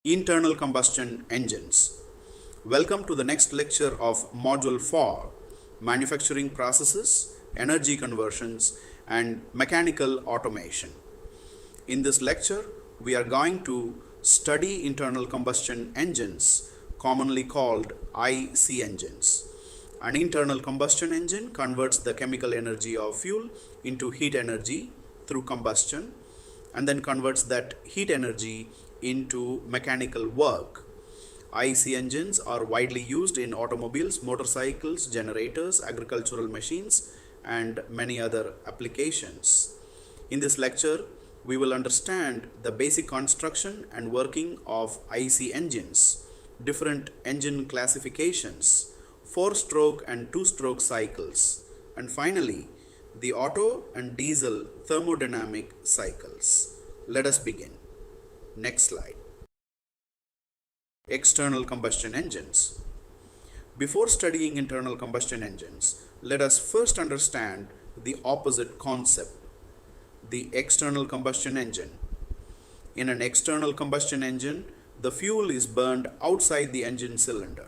Internal combustion engines. Welcome to the next lecture of Module 4, Manufacturing Processes, Energy Conversions, and Mechanical Automation. In this lecture, we are going to study internal combustion engines, commonly called IC engines. An internal combustion engine converts the chemical energy of fuel into heat energy through combustion and then converts that heat energy into mechanical work. IC engines are widely used in automobiles, motorcycles, generators, agricultural machines, and many other applications. In this lecture, we will understand the basic construction and working of IC engines, different engine classifications, 4-stroke and 2-stroke cycles, and finally, the Otto and diesel thermodynamic cycles. Let us begin. Next slide. External combustion engines. Before studying internal combustion engines, let us first understand the opposite concept, the external combustion engine. In an external combustion engine, the fuel is burned outside the engine cylinder.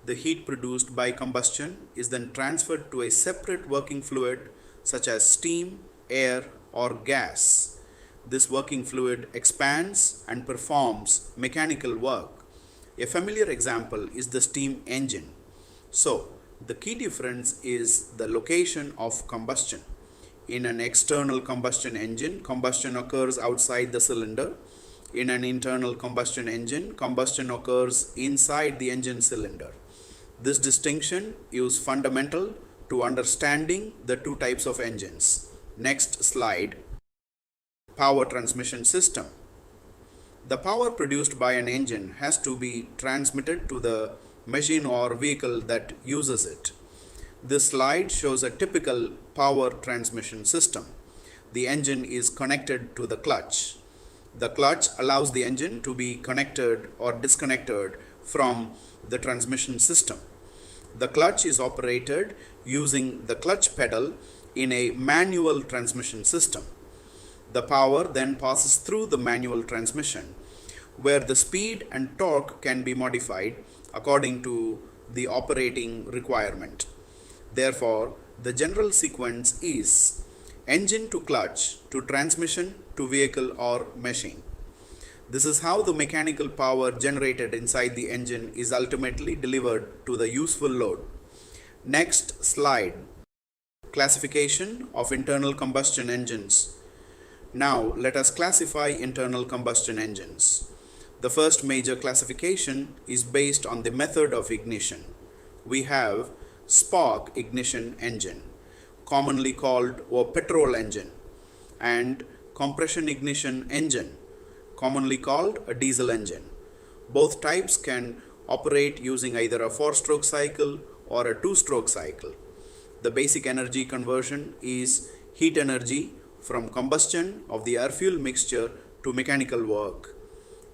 The heat produced by combustion is then transferred to a separate working fluid such as steam, air, or gas. This working fluid expands and performs mechanical work. A familiar example is the steam engine. So, the key difference is the location of combustion. In an external combustion engine, combustion occurs outside the cylinder. In an internal combustion engine, combustion occurs inside the engine cylinder. This distinction is fundamental to understanding the two types of engines. Next slide. Power transmission system. The power produced by an engine has to be transmitted to the machine or vehicle that uses it. This slide shows a typical power transmission system. The engine is connected to the clutch. The clutch allows the engine to be connected or disconnected from the transmission system. The clutch is operated using the clutch pedal in a manual transmission system. The power then passes through the manual transmission, where the speed and torque can be modified according to the operating requirement. Therefore, the general sequence is engine to clutch to transmission to vehicle or machine. This is how the mechanical power generated inside the engine is ultimately delivered to the useful load. Next slide. Classification of internal combustion engines. Now let us classify internal combustion engines. The first major classification is based on the method of ignition. We have spark ignition engine, commonly called a petrol engine, and compression ignition engine, commonly called a diesel engine. Both types can operate using either a 4-stroke cycle or a 2-stroke cycle. The basic energy conversion is heat energy from combustion of the air-fuel mixture to mechanical work.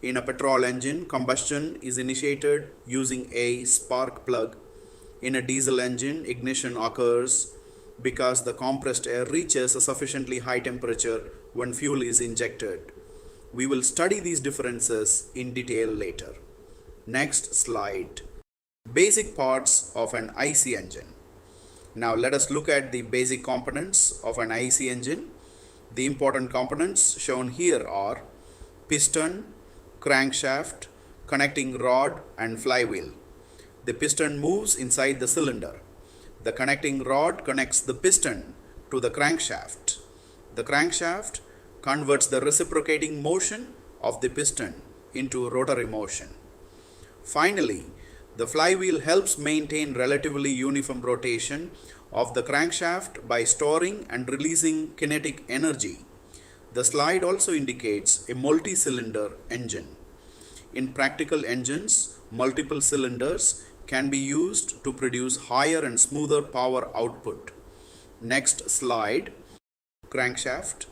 In a petrol engine, combustion is initiated using a spark plug. In a diesel engine, ignition occurs because the compressed air reaches a sufficiently high temperature when fuel is injected. We will study these differences in detail later. Next slide. Basic parts of an IC engine. Now let us look at the basic components of an IC engine. The important components shown here are piston, crankshaft, connecting rod, and flywheel. The piston moves inside the cylinder. The connecting rod connects the piston to the crankshaft. The crankshaft converts the reciprocating motion of the piston into rotary motion. Finally, the flywheel helps maintain relatively uniform rotation of the crankshaft by storing and releasing kinetic energy. The slide also indicates a multi-cylinder engine. In practical engines, multiple cylinders can be used to produce higher and smoother power output. Next slide. Crankshaft.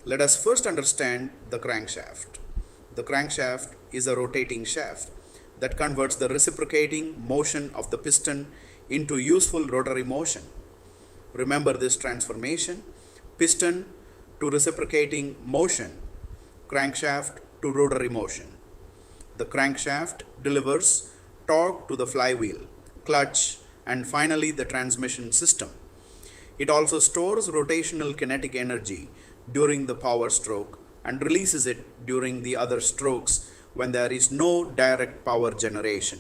Let us first understand the crankshaft. The crankshaft is a rotating shaft that converts the reciprocating motion of the piston into useful rotary motion. Remember this transformation: piston to reciprocating motion, crankshaft to rotary motion. The crankshaft delivers torque to the flywheel, clutch, and finally the transmission system. It also stores rotational kinetic energy during the power stroke and releases it during the other strokes when there is no direct power generation.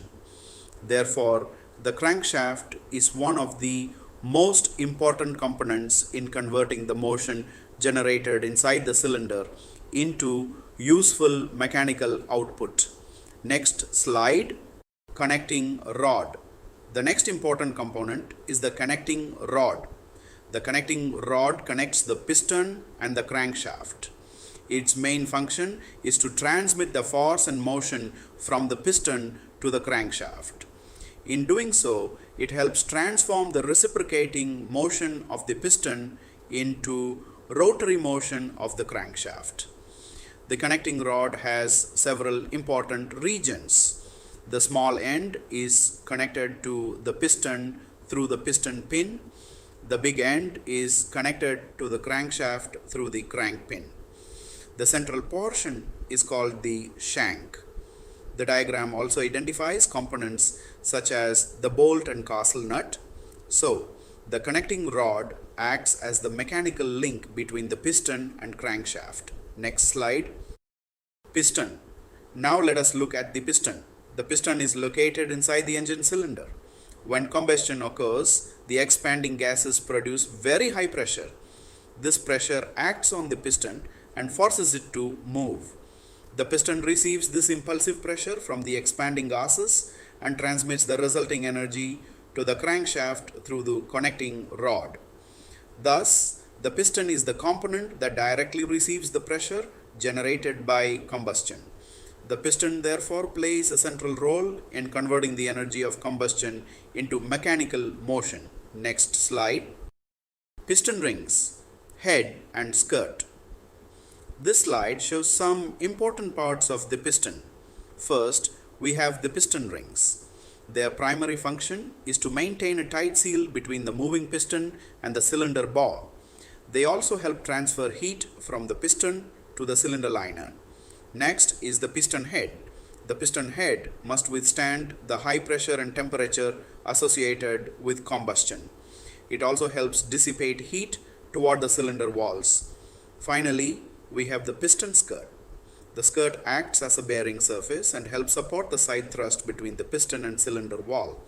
Therefore, the crankshaft is one of the most important components in converting the motion generated inside the cylinder into useful mechanical output. Next slide, connecting rod. The next important component is the connecting rod. The connecting rod connects the piston and the crankshaft. Its main function is to transmit the force and motion from the piston to the crankshaft. In doing so, it helps transform the reciprocating motion of the piston into rotary motion of the crankshaft. The connecting rod has several important regions. The small end is connected to the piston through the piston pin. The big end is connected to the crankshaft through the crank pin. The central portion is called the shank. The diagram also identifies components such as the bolt and castle nut. So, the connecting rod acts as the mechanical link between the piston and crankshaft. Next slide. Piston. Now let us look at the piston. The piston is located inside the engine cylinder. When combustion occurs, the expanding gases produce very high pressure. This pressure acts on the piston and forces it to move. The piston receives this impulsive pressure from the expanding gases and transmits the resulting energy to the crankshaft through the connecting rod. Thus, the piston is the component that directly receives the pressure generated by combustion. The piston therefore plays a central role in converting the energy of combustion into mechanical motion. Next slide. Piston rings, head and skirt. This slide shows some important parts of the piston. First, we have the piston rings. Their primary function is to maintain a tight seal between the moving piston and the cylinder ball. They also help transfer heat from the piston to the cylinder liner. Next is the piston head. The piston head must withstand the high pressure and temperature associated with combustion. It also helps dissipate heat toward the cylinder walls. Finally, we have the piston skirt. The skirt acts as a bearing surface and helps support the side thrust between the piston and cylinder wall.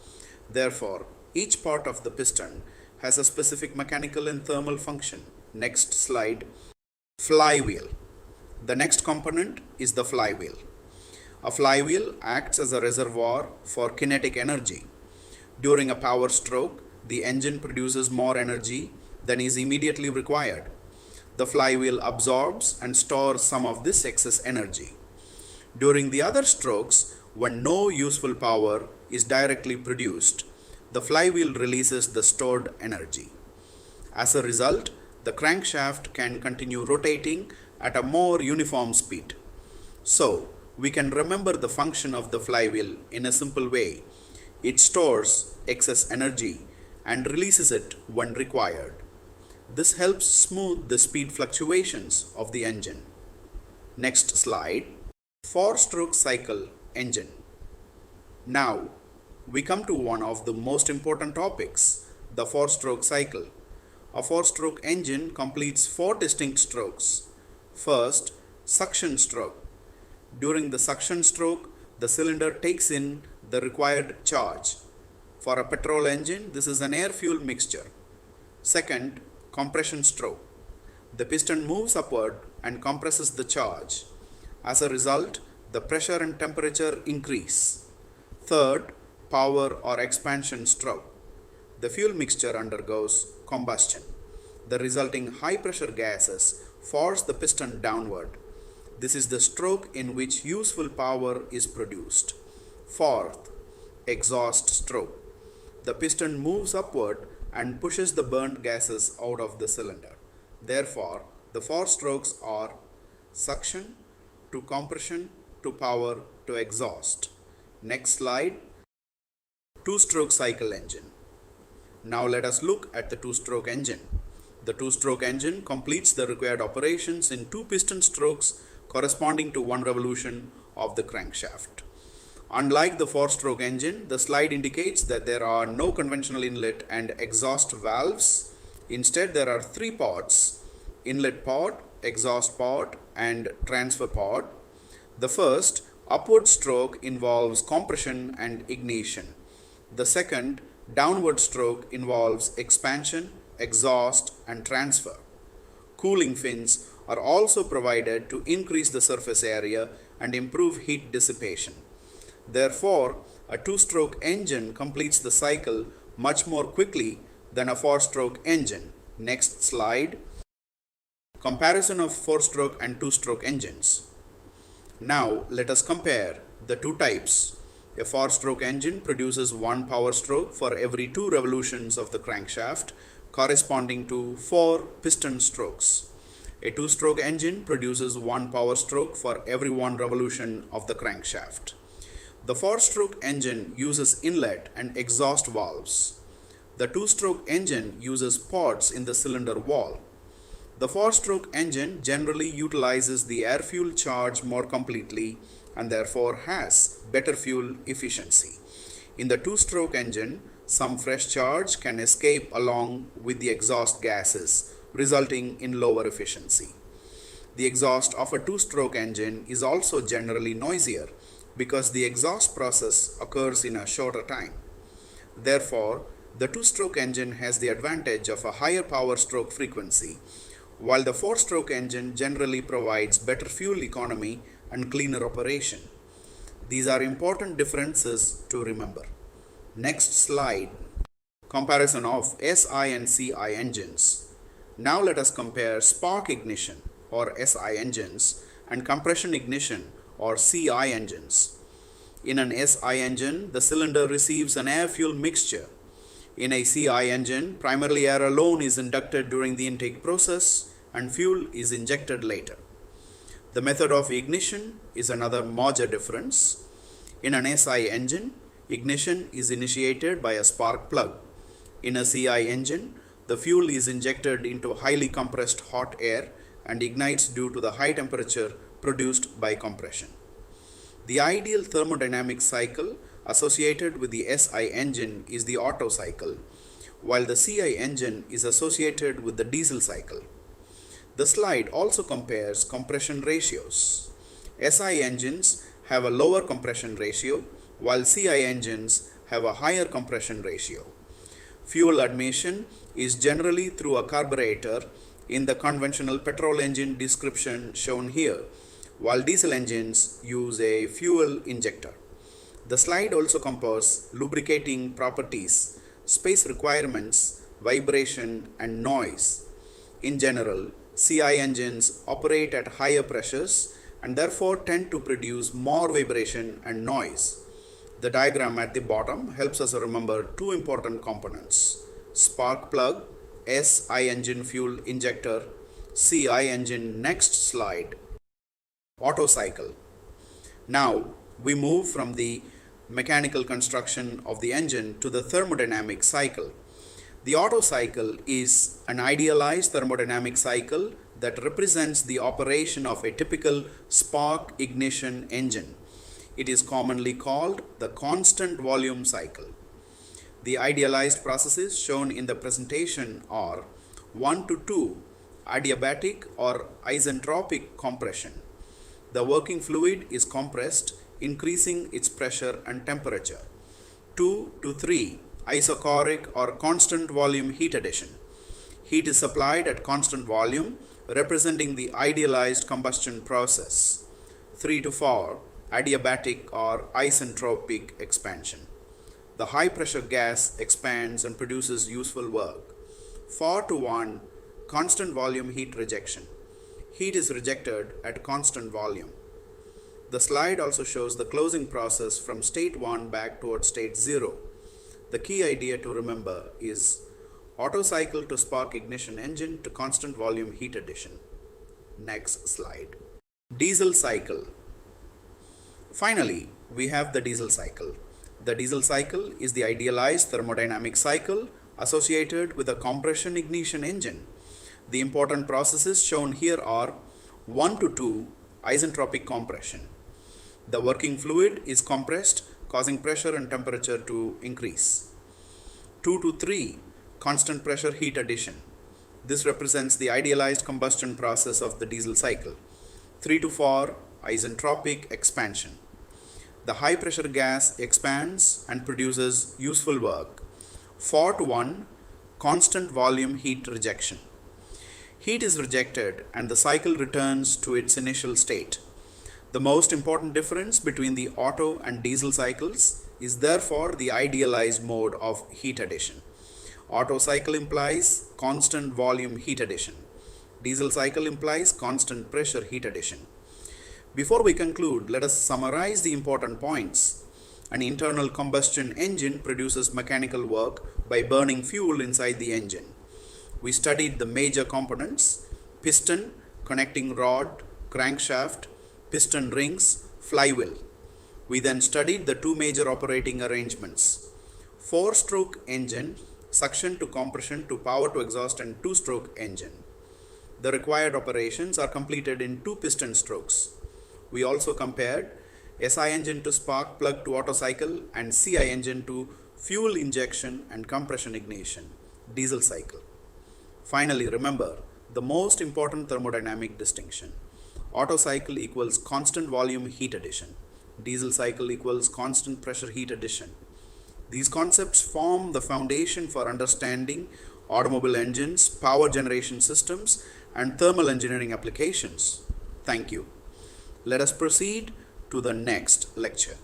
Therefore, each part of the piston has a specific mechanical and thermal function. Next slide. Flywheel. The next component is the flywheel. A flywheel acts as a reservoir for kinetic energy. During a power stroke, the engine produces more energy than is immediately required. The flywheel absorbs and stores some of this excess energy. During the other strokes, when no useful power is directly produced, the flywheel releases the stored energy. As a result, the crankshaft can continue rotating at a more uniform speed. So, we can remember the function of the flywheel in a simple way. It stores excess energy and releases it when required. This helps smooth the speed fluctuations of the engine. Next slide. 4-stroke cycle engine. Now, we come to one of the most important topics, the 4-stroke cycle. A 4-stroke engine completes 4 distinct strokes. First, suction stroke. During the suction stroke, the cylinder takes in the required charge. For a petrol engine, this is an air-fuel mixture. Second, compression stroke. The piston moves upward and compresses the charge. As a result, the pressure and temperature increase. Third, power or expansion stroke. The fuel mixture undergoes combustion. The resulting high pressure gases force the piston downward. This is the stroke in which useful power is produced. Fourth, exhaust stroke. The piston moves upward and pushes the burnt gases out of the cylinder. Therefore, the 4 strokes are suction to compression to power to exhaust. Next slide. 2-stroke cycle engine. Now let us look at the 2-stroke engine. The 2-stroke engine completes the required operations in 2 piston strokes corresponding to 1 revolution of the crankshaft. Unlike the four-stroke engine, the slide indicates that there are no conventional inlet and exhaust valves. Instead, there are three pods: inlet pod, exhaust pod, and transfer pod. The first, upward stroke, involves compression and ignition. The second, downward stroke, involves expansion, exhaust, and transfer. Cooling fins are also provided to increase the surface area and improve heat dissipation. Therefore, a two-stroke engine completes the cycle much more quickly than a four-stroke engine. Next slide. Comparison of four-stroke and two-stroke engines. Now let us compare the two types. A four-stroke engine produces one power stroke for every 2 revolutions of the crankshaft, corresponding to 4 piston strokes. A two-stroke engine produces one power stroke for every 1 revolution of the crankshaft. The four-stroke engine uses inlet and exhaust valves. The two-stroke engine uses pods in the cylinder wall. The four-stroke engine generally utilizes the air-fuel charge more completely and therefore has better fuel efficiency. In the two-stroke engine, some fresh charge can escape along with the exhaust gases, resulting in lower efficiency. The exhaust of a two-stroke engine is also generally noisier because the exhaust process occurs in a shorter time. Therefore, the two-stroke engine has the advantage of a higher power stroke frequency, while the four-stroke engine generally provides better fuel economy and cleaner operation. These are important differences to remember. Next slide. Comparison of SI and CI engines. Now let us compare spark ignition or SI engines and compression ignition or CI engines. In an SI engine, the cylinder receives an air-fuel mixture. In a CI engine, primarily air alone is inducted during the intake process and fuel is injected later. The method of ignition is another major difference. In an SI engine, ignition is initiated by a spark plug. In a CI engine, the fuel is injected into highly compressed hot air and ignites due to the high temperature produced by compression. The ideal thermodynamic cycle associated with the SI engine is the Otto cycle, while the CI engine is associated with the diesel cycle. The slide also compares compression ratios. SI engines have a lower compression ratio, while CI engines have a higher compression ratio. Fuel admission is generally through a carburetor in the conventional petrol engine description shown here, while diesel engines use a fuel injector. The slide also compares lubricating properties, space requirements, vibration, and noise. In general, CI engines operate at higher pressures and therefore tend to produce more vibration and noise. The diagram at the bottom helps us remember two important components: spark plug, SI engine fuel injector, CI engine. Next slide. Otto cycle. Now we move from the mechanical construction of the engine to the thermodynamic cycle. The Otto cycle is an idealized thermodynamic cycle that represents the operation of a typical spark ignition engine. It is commonly called the constant volume cycle. The idealized processes shown in the presentation are 1 to 2 adiabatic or isentropic compression. The working fluid is compressed, increasing its pressure and temperature. 2 to 3 isochoric or constant volume heat addition. Heat is supplied at constant volume, representing the idealized combustion process. 3 to 4 adiabatic or isentropic expansion. The high pressure gas expands and produces useful work. 4 to 1 constant volume heat rejection. Heat is rejected at constant volume. The slide also shows the closing process from state 1 back towards state 0. The key idea to remember is Otto cycle to spark ignition engine to constant volume heat addition. Next slide. Diesel cycle. Finally, we have the diesel cycle. The diesel cycle is the idealized thermodynamic cycle associated with a compression ignition engine. The important processes shown here are 1 to 2 isentropic compression. The working fluid is compressed, causing pressure and temperature to increase. 2 to 3, constant pressure heat addition. This represents the idealized combustion process of the diesel cycle. 3 to 4, isentropic expansion. The high pressure gas expands and produces useful work. 4 to 1, constant volume heat rejection. Heat is rejected and the cycle returns to its initial state. The most important difference between the Otto and diesel cycles is therefore the idealized mode of heat addition. Otto cycle implies constant volume heat addition. Diesel cycle implies constant pressure heat addition. Before we conclude, let us summarize the important points. An internal combustion engine produces mechanical work by burning fuel inside the engine. We studied the major components: piston, connecting rod, crankshaft, piston rings, flywheel. We then studied the two major operating arrangements: 4-stroke engine, suction to compression to power to exhaust, and 2-stroke engine. The required operations are completed in 2 piston strokes. We also compared SI engine to spark plug to Otto cycle and CI engine to fuel injection and compression ignition, diesel cycle. Finally, remember the most important thermodynamic distinction. Otto cycle equals constant volume heat addition. Diesel cycle equals constant pressure heat addition. These concepts form the foundation for understanding automobile engines, power generation systems, and thermal engineering applications. Thank you. Let us proceed to the next lecture.